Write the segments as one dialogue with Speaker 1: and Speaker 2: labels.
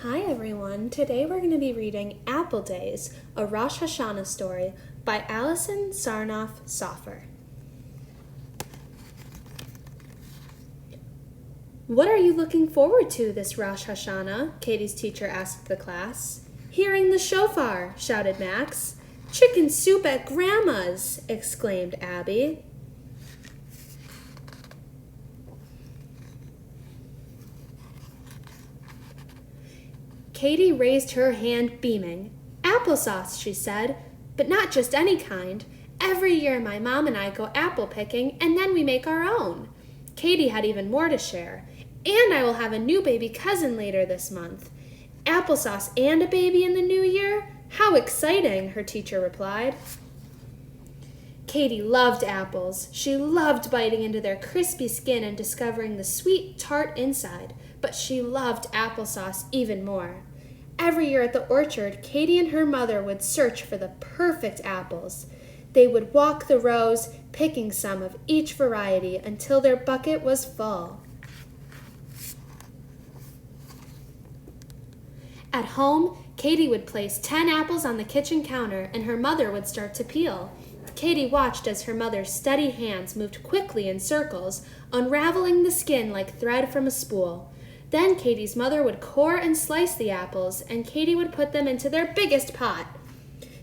Speaker 1: Hi everyone, today we're going to be reading Apple Days, a Rosh Hashanah story by Allison, Sarnoff, Soffer. What are you looking forward to this Rosh Hashanah? Katie's teacher asked the class. Hearing the shofar, shouted Max. Chicken soup at Grandma's, exclaimed Abby. Katie raised her hand, beaming. Applesauce, she said, but not just any kind. Every year my mom and I go apple picking, and then we make our own. Katie had even more to share. And I will have a new baby cousin later this month. Applesauce and a baby in the new year? How exciting, her teacher replied. Katie loved apples. She loved biting into their crispy skin and discovering the sweet, tart inside, but she loved applesauce even more. Every year at the orchard, Katie and her mother would search for the perfect apples. They would walk the rows, picking some of each variety until their bucket was full. At home, Katie would place 10 apples on the kitchen counter and her mother would start to peel. Katie watched as her mother's steady hands moved quickly in circles, unraveling the skin like thread from a spool. Then Katie's mother would core and slice the apples, and Katie would put them into their biggest pot.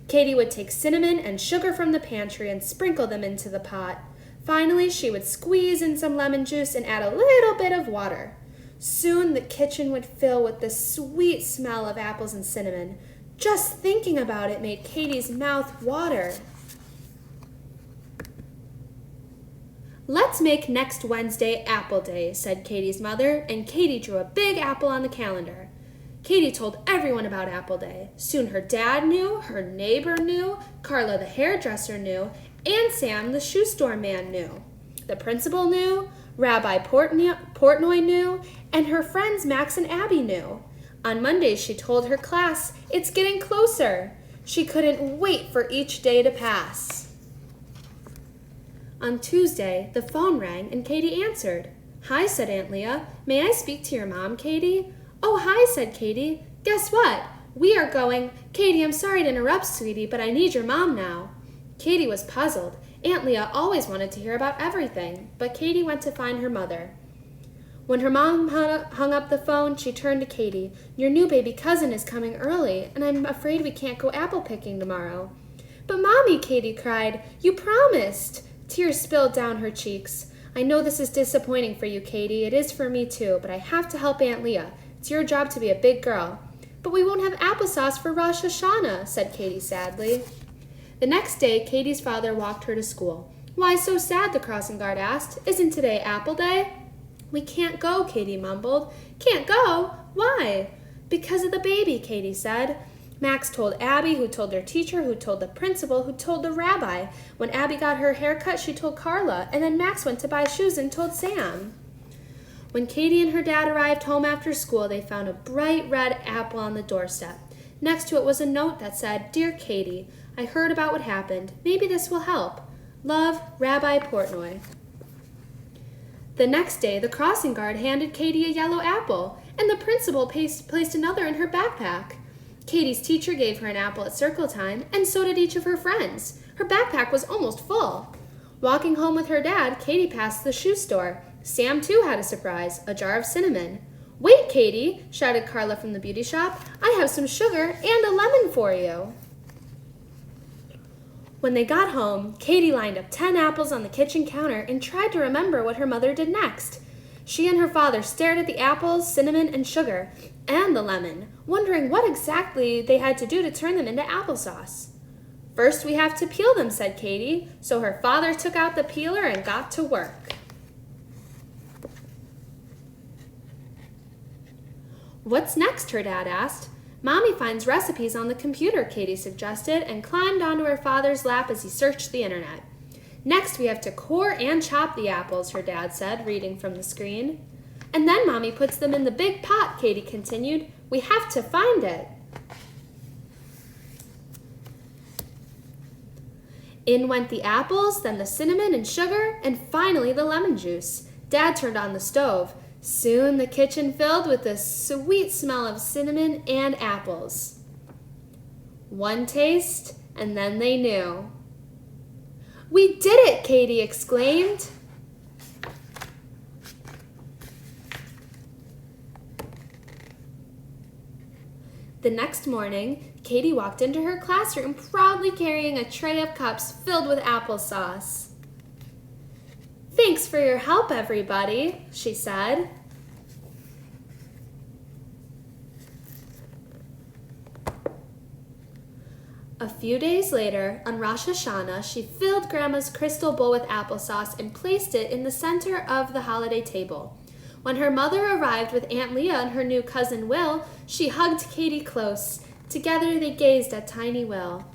Speaker 1: Katie would take cinnamon and sugar from the pantry and sprinkle them into the pot. Finally, she would squeeze in some lemon juice and add a little bit of water. Soon the kitchen would fill with the sweet smell of apples and cinnamon. Just thinking about it made Katie's mouth water. Let's make next Wednesday Apple Day, said Katie's mother, and Katie drew a big apple on the calendar. Katie told everyone about Apple Day. Soon her dad knew, her neighbor knew, Carla the hairdresser knew, and Sam the shoe store man knew. The principal knew, Rabbi Portnoy knew, and her friends Max and Abby knew. On Monday she told her class, it's getting closer. She couldn't wait for each day to pass. On Tuesday, the phone rang and Katie answered. Hi, said Aunt Leah. May I speak to your mom, Katie? Oh, hi, said Katie. Guess what? We are going. Katie, I'm sorry to interrupt, sweetie, but I need your mom now. Katie was puzzled. Aunt Leah always wanted to hear about everything, but Katie went to find her mother. When her mom hung up the phone, she turned to Katie. Your new baby cousin is coming early, and I'm afraid we can't go apple picking tomorrow. But Mommy, Katie cried, you promised. Tears spilled down her cheeks. I know this is disappointing for you, Katie. It is for me too, but I have to help Aunt Leah. It's your job to be a big girl. But we won't have applesauce for Rosh Hashanah, said Katie sadly. The next day, Katie's father walked her to school. Why so sad, the crossing guard asked. Isn't today Apple Day? We can't go, Katie mumbled. Can't go? Why? Because of the baby, Katie said. Max told Abby, who told their teacher, who told the principal, who told the rabbi. When Abby got her hair cut, she told Carla, and then Max went to buy shoes and told Sam. When Katie and her dad arrived home after school, they found a bright red apple on the doorstep. Next to it was a note that said, Dear Katie, I heard about what happened. Maybe this will help. Love, Rabbi Portnoy. The next day, the crossing guard handed Katie a yellow apple, and the principal placed another in her backpack. Katie's teacher gave her an apple at circle time, and so did each of her friends. Her backpack was almost full. Walking home with her dad, Katie passed the shoe store. Sam, too, had a surprise, a jar of cinnamon. Wait, Katie, shouted Carla from the beauty shop. I have some sugar and a lemon for you. When they got home, Katie lined up 10 apples on the kitchen counter and tried to remember what her mother did next. She and her father stared at the apples, cinnamon, and sugar, and the lemon, wondering what exactly they had to do to turn them into applesauce. First, we have to peel them, said Katie, so her father took out the peeler and got to work. What's next, her dad asked. Mommy finds recipes on the computer, Katie suggested, and climbed onto her father's lap as he searched the internet. Next, we have to core and chop the apples, her dad said, reading from the screen. And then Mommy puts them in the big pot, Katie continued. We have to find it. In went the apples, then the cinnamon and sugar, and finally the lemon juice. Dad turned on the stove. Soon the kitchen filled with the sweet smell of cinnamon and apples. One taste, and then they knew. "We did it!" Katie exclaimed. The next morning, Katie walked into her classroom proudly carrying a tray of cups filled with applesauce. "Thanks for your help, everybody," she said. A few days later, on Rosh Hashanah, she filled Grandma's crystal bowl with applesauce and placed it in the center of the holiday table. When her mother arrived with Aunt Leah and her new cousin Will, she hugged Katie close. Together they gazed at tiny Will.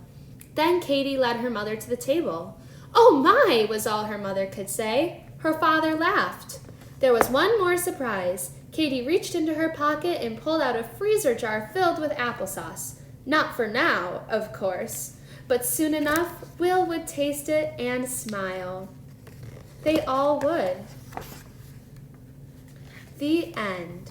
Speaker 1: Then Katie led her mother to the table. "Oh my!" was all her mother could say. Her father laughed. There was one more surprise. Katie reached into her pocket and pulled out a freezer jar filled with applesauce. Not for now, of course, but soon enough, Will would taste it and smile. They all would. The end.